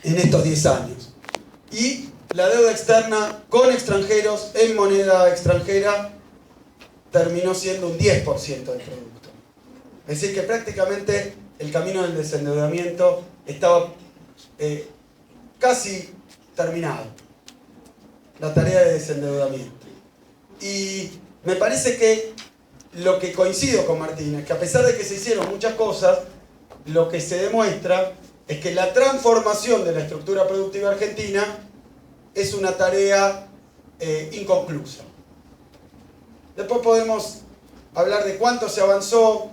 en estos 10 años. Y la deuda externa con extranjeros en moneda extranjera terminó siendo un 10% del producto. Es decir, que prácticamente el camino del desendeudamiento estaba casi terminado, la tarea de desendeudamiento. Y me parece que lo que coincido con Martín es que a pesar de que se hicieron muchas cosas, lo que se demuestra es que la transformación de la estructura productiva argentina es una tarea inconclusa. Después podemos hablar de cuánto se avanzó,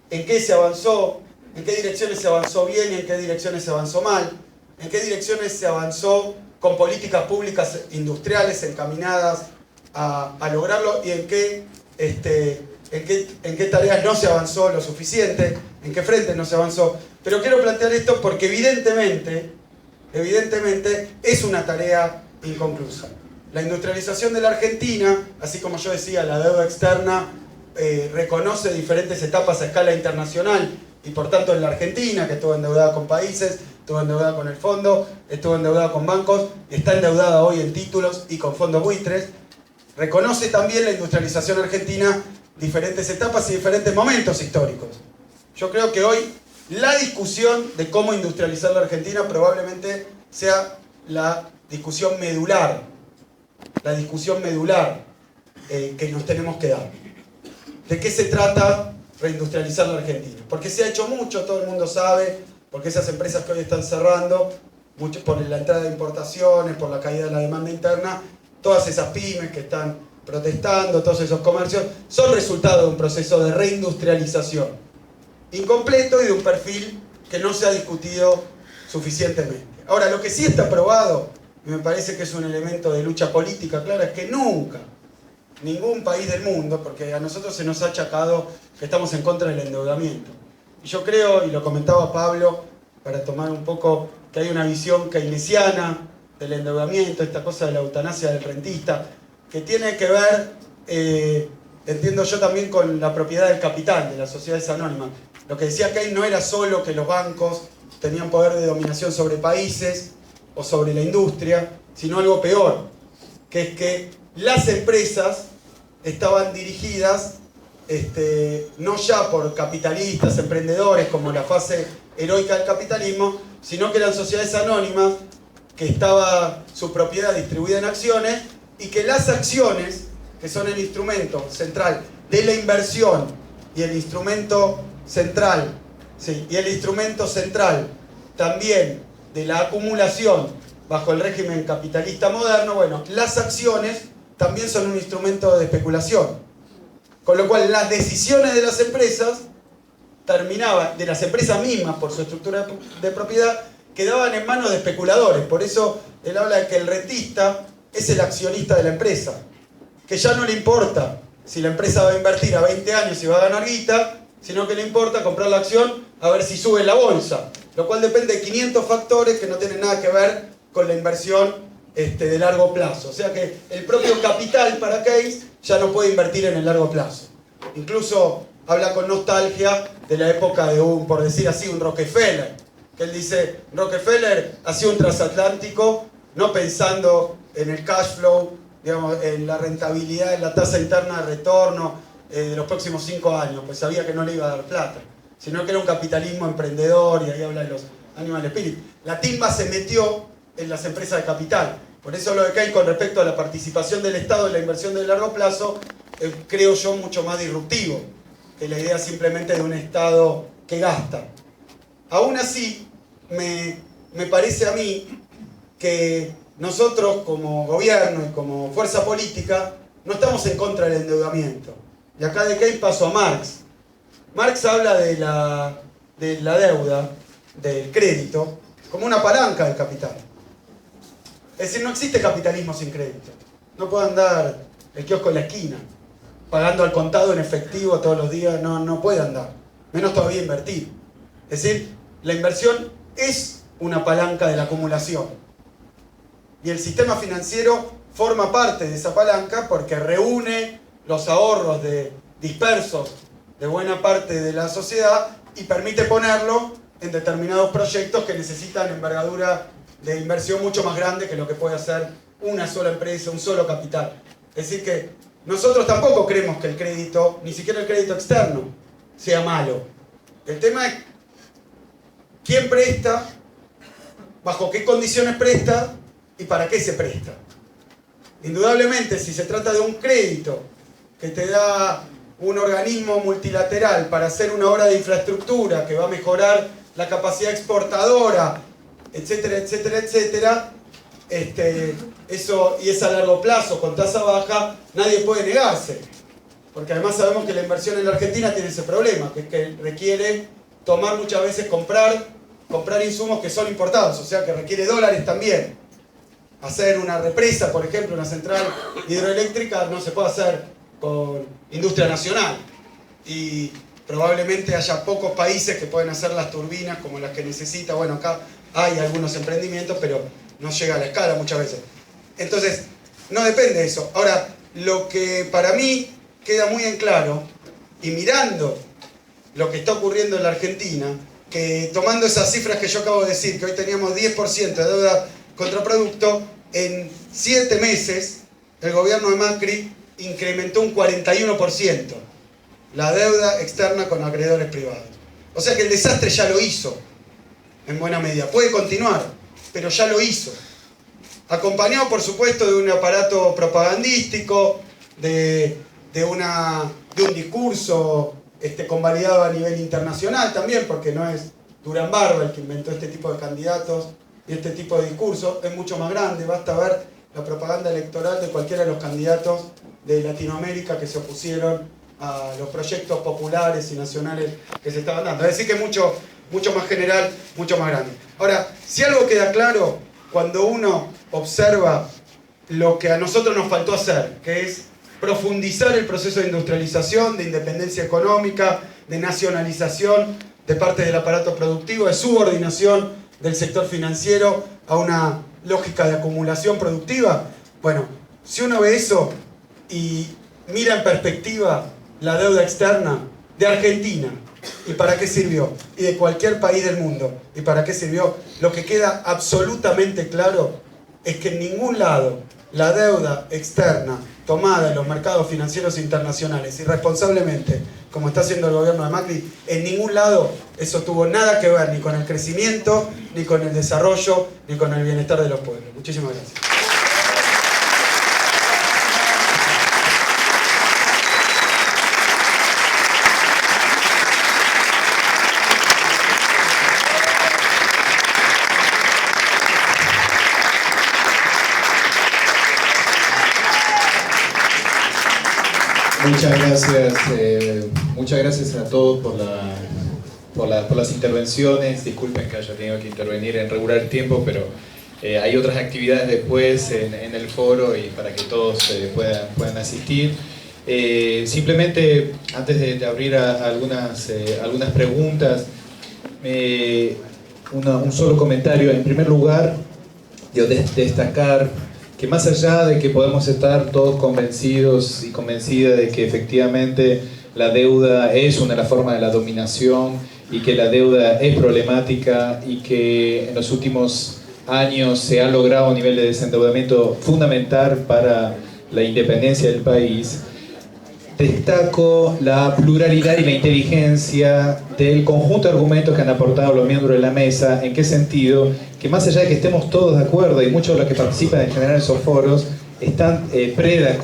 en qué se avanzó, en qué direcciones se avanzó bien y en qué direcciones se avanzó mal, en qué direcciones se avanzó con políticas públicas industriales encaminadas a lograrlo y en qué tareas no se avanzó lo suficiente, en qué frentes no se avanzó. Pero quiero plantear esto porque evidentemente es una tarea inconclusa. La industrialización de la Argentina, así como yo decía, la deuda externa reconoce diferentes etapas a escala internacional y por tanto en la Argentina, que estuvo endeudada con países, estuvo endeudada con el fondo, estuvo endeudada con bancos, está endeudada hoy en títulos y con fondos buitres. Reconoce también la industrialización argentina diferentes etapas y diferentes momentos históricos. Yo creo que hoy la discusión de cómo industrializar la Argentina probablemente sea la discusión medular que nos tenemos que dar. ¿De qué se trata reindustrializar la Argentina? Porque se ha hecho mucho, todo el mundo sabe, porque esas empresas que hoy están cerrando, mucho por la entrada de importaciones, por la caída de la demanda interna, todas esas pymes que están protestando, todos esos comercios, son resultado de un proceso de reindustrialización incompleto y de un perfil que no se ha discutido suficientemente. Ahora, lo que sí está probado, y me parece que es un elemento de lucha política clara, es que nunca, ningún país del mundo, porque a nosotros se nos ha achacado que estamos en contra del endeudamiento. Y yo creo, y lo comentaba Pablo, para tomar un poco, que hay una visión keynesiana del endeudamiento, esta cosa de la eutanasia del rentista, que tiene que ver, entiendo yo también, con la propiedad del capital de las sociedades anónimas. Lo que decía Keynes no era solo que los bancos tenían poder de dominación sobre países o sobre la industria, sino algo peor, que es que las empresas estaban dirigidas no ya por capitalistas, emprendedores, como la fase heroica del capitalismo, sino que eran sociedades anónimas, que estaba su propiedad distribuida en acciones, y que las acciones, que son el instrumento central de la inversión y el instrumento central, sí, y el instrumento central también de la acumulación bajo el régimen capitalista moderno, bueno, las acciones también son un instrumento de especulación. Con lo cual las decisiones de las empresas terminaban, de las empresas mismas por su estructura de propiedad, quedaban en manos de especuladores. Por eso él habla de que el rentista es el accionista de la empresa, que ya no le importa si la empresa va a invertir a 20 años y va a ganar guita, sino que le importa comprar la acción a ver si sube en la bolsa, lo cual depende de 500 factores que no tienen nada que ver con la inversión de largo plazo. O sea que el propio capital para Keynes ya no puede invertir en el largo plazo. Incluso habla con nostalgia de la época de por decir así, un Rockefeller, que él dice, Rockefeller hacía un transatlántico no pensando en el cash flow, digamos, en la rentabilidad, en la tasa interna de retorno de los próximos 5 años, pues sabía que no le iba a dar plata, sino que era un capitalismo emprendedor, y ahí habla de los animal spirit. La timba se metió en las empresas de capital. Por eso lo de Keynes con respecto a la participación del Estado en la inversión de largo plazo, creo yo mucho más disruptivo que la idea simplemente de un Estado que gasta. Aún así, me parece a mí que nosotros como gobierno y como fuerza política no estamos en contra del endeudamiento. Y acá de Keynes paso a Marx. Marx habla de la deuda, del crédito, como una palanca del capital. Es decir, no existe capitalismo sin crédito. No puede andar el kiosco en la esquina, pagando al contado en efectivo todos los días, no puede andar. Menos todavía invertir. Es decir, la inversión es una palanca de la acumulación. Y el sistema financiero forma parte de esa palanca porque reúne los ahorros dispersos de buena parte de la sociedad y permite ponerlo en determinados proyectos que necesitan envergadura de inversión mucho más grande que lo que puede hacer una sola empresa, un solo capital. Es decir que nosotros tampoco creemos que el crédito, ni siquiera el crédito externo, sea malo. El tema es quién presta, bajo qué condiciones presta y para qué se presta. Indudablemente, si se trata de un crédito que te da un organismo multilateral para hacer una obra de infraestructura que va a mejorar la capacidad exportadora, etcétera, etcétera, etcétera, eso, y es a largo plazo, con tasa baja, nadie puede negarse. Porque además sabemos que la inversión en la Argentina tiene ese problema, que requiere tomar muchas veces comprar insumos que son importados, o sea que requiere dólares también. Hacer una represa, por ejemplo, una central hidroeléctrica no se puede hacer con industria nacional. Y probablemente haya pocos países que pueden hacer las turbinas como las que necesita. Bueno, acá hay algunos emprendimientos, pero no llega a la escala muchas veces. Entonces, no depende de eso. Ahora, lo que para mí queda muy en claro, y mirando lo que está ocurriendo en la Argentina, que tomando esas cifras que yo acabo de decir, que hoy teníamos 10% de deuda contra producto, en 7 meses el gobierno de Macri incrementó un 41% la deuda externa con acreedores privados. O sea que el desastre ya lo hizo, en buena medida. Puede continuar, pero ya lo hizo. Acompañado, por supuesto, de un aparato propagandístico, de un discurso convalidado a nivel internacional también, porque no es Durán Barba el que inventó este tipo de candidatos y este tipo de discurso, es mucho más grande. Basta ver la propaganda electoral de cualquiera de los candidatos de Latinoamérica que se opusieron a los proyectos populares y nacionales que se estaban dando. Es decir, que es mucho más general, mucho más grande. Ahora, si algo queda claro, cuando uno observa lo que a nosotros nos faltó hacer, que es profundizar el proceso de industrialización, de independencia económica, de nacionalización de parte del aparato productivo, de subordinación del sector financiero a una lógica de acumulación productiva. Bueno, si uno ve eso y mira en perspectiva la deuda externa de Argentina, ¿y para qué sirvió? Y de cualquier país del mundo, ¿y para qué sirvió? Lo que queda absolutamente claro es que en ningún lado la deuda externa tomada en los mercados financieros internacionales irresponsablemente, como está haciendo el gobierno de Macri, en ningún lado eso tuvo nada que ver ni con el crecimiento, ni con el desarrollo, ni con el bienestar de los pueblos. Muchísimas gracias. Muchas gracias a todos por las intervenciones. Disculpen que haya tenido que intervenir en regular tiempo, pero hay otras actividades después en el foro y para que todos puedan asistir. Simplemente, antes de abrir a algunas preguntas, un solo comentario. En primer lugar, destacar que más allá de que podemos estar todos convencidos y convencidas de que efectivamente la deuda es una de las formas de la dominación y que la deuda es problemática y que en los últimos años se ha logrado un nivel de desendeudamiento fundamental para la independencia del país, destaco la pluralidad y la inteligencia del conjunto de argumentos que han aportado los miembros de la mesa. ¿En qué sentido? Que más allá de que estemos todos de acuerdo, y muchos de los que participan en general en esos foros están tienen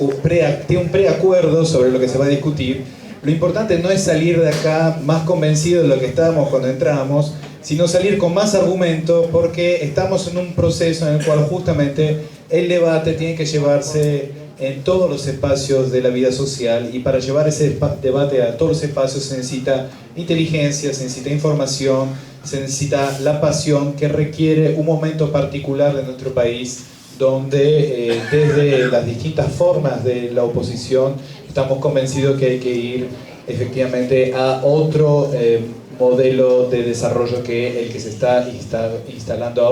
un preacuerdo sobre lo que se va a discutir, lo importante no es salir de acá más convencidos de lo que estábamos cuando entramos, sino salir con más argumentos, porque estamos en un proceso en el cual justamente el debate tiene que llevarse en todos los espacios de la vida social, y para llevar ese debate a todos los espacios se necesita inteligencia, se necesita información, se necesita la pasión que requiere un momento particular de nuestro país, donde desde las distintas formas de la oposición estamos convencidos que hay que ir efectivamente a otro modelo de desarrollo que el que se está instalando ahora.